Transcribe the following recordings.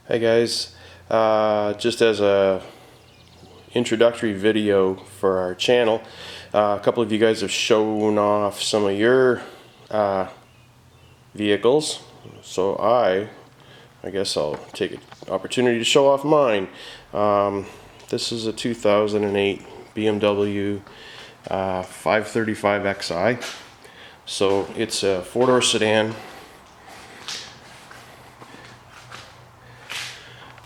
Hey guys, just as a introductory video for our channel, a couple of you guys have shown off some of your vehicles, so I guess I'll take an opportunity to show off mine. This is a 2008 BMW 535xi, so it's a four-door sedan.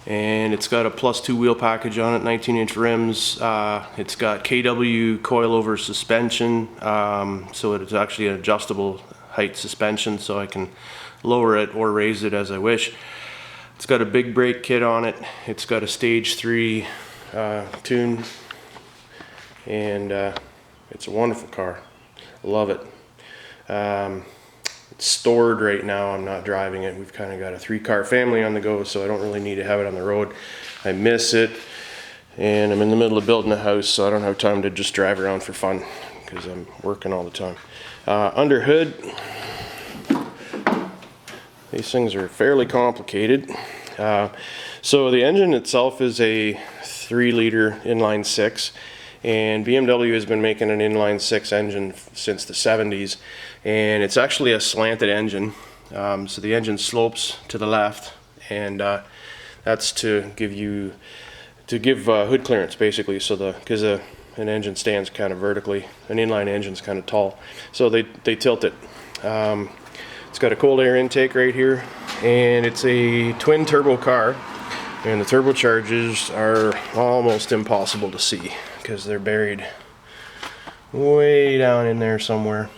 And it's got a +2 wheel package on it, 19-inch rims. It's got KW coil-over suspension, so it's actually an adjustable height suspension, so I can lower it or raise it as I wish. It's got a big brake kit on it. It's got a stage 3 tune, and it's a wonderful car. I love it. It's stored right now. I'm not driving it. We've kind of got a 3-car family on the go, so I don't really need to have it on the road. I miss it, and I'm in the middle of building a house, so I don't have time to just drive around for fun because I'm working all the time. Under hood, these things are fairly complicated. So the engine itself is a 3-liter inline 6, and BMW has been making an inline 6 engine since the 70s, and it's actually a slanted engine. So the engine slopes to the left, and that's to give hood clearance, basically. So because an engine stands kind of vertically, an inline engine's kind of tall, so they tilt it. It's got a cold air intake right here, and it's a twin turbo car, and the turbochargers are almost impossible to see because they're buried way down in there somewhere.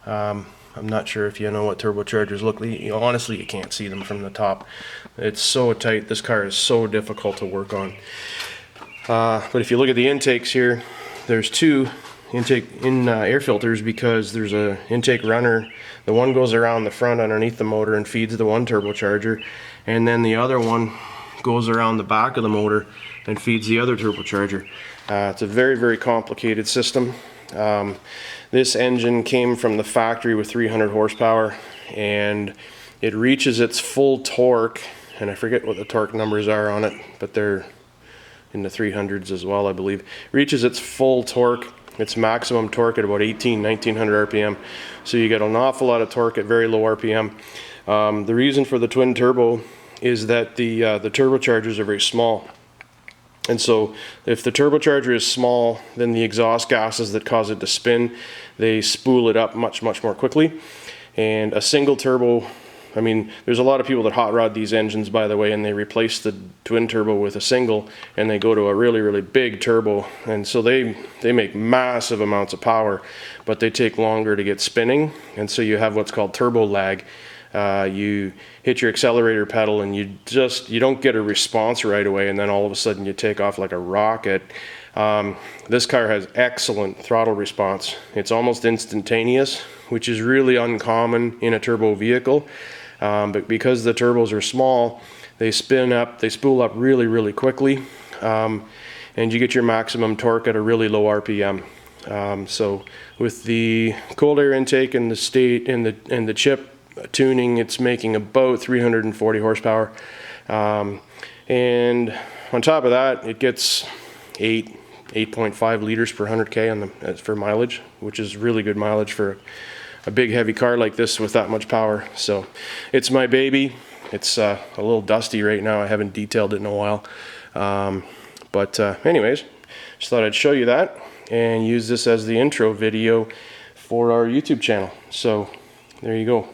I'm not sure if you know what turbochargers look like. Honestly, you can't see them from the top. It's so tight. This car is so difficult to work on. But if you look at the intakes here, there's 2 air filters, because there's a intake runner. The one goes around the front underneath the motor and feeds the one turbocharger, and then the other one goes around the back of the motor and feeds the other turbocharger. It's a very, very complicated system. This engine came from the factory with 300 horsepower, and it reaches its full torque, and I forget what the torque numbers are on it, but they're in the 300s as well, I believe. Reaches its full torque, its maximum torque, at about 1900 RPM. So you get an awful lot of torque at very low RPM. The reason for the twin turbo is that the turbochargers are very small. And so if the turbocharger is small, then the exhaust gases that cause it to spin, they spool it up much more quickly. And a single turbo, I mean, there's a lot of people that hot rod these engines, by the way, and they replace the twin turbo with a single, and they go to a really big turbo, and so they make massive amounts of power, but they take longer to get spinning, and so you have what's called turbo lag. You hit your accelerator pedal and you don't get a response right away, and then all of a sudden you take off like a rocket. This car has excellent throttle response. It's almost instantaneous, which is really uncommon in a turbo vehicle. But because the turbos are small, they spool up really quickly, and you get your maximum torque at a really low RPM. So with the cold air intake and the chip tuning, it's making about 340 horsepower, and on top of that, it gets 8.5 liters per 100k for mileage, which is really good mileage for a big heavy car like this with that much power. So it's my baby. It's a little dusty right now. I haven't detailed it in a while, but anyways, just thought I'd show you that and use this as the intro video for our YouTube channel. So there you go.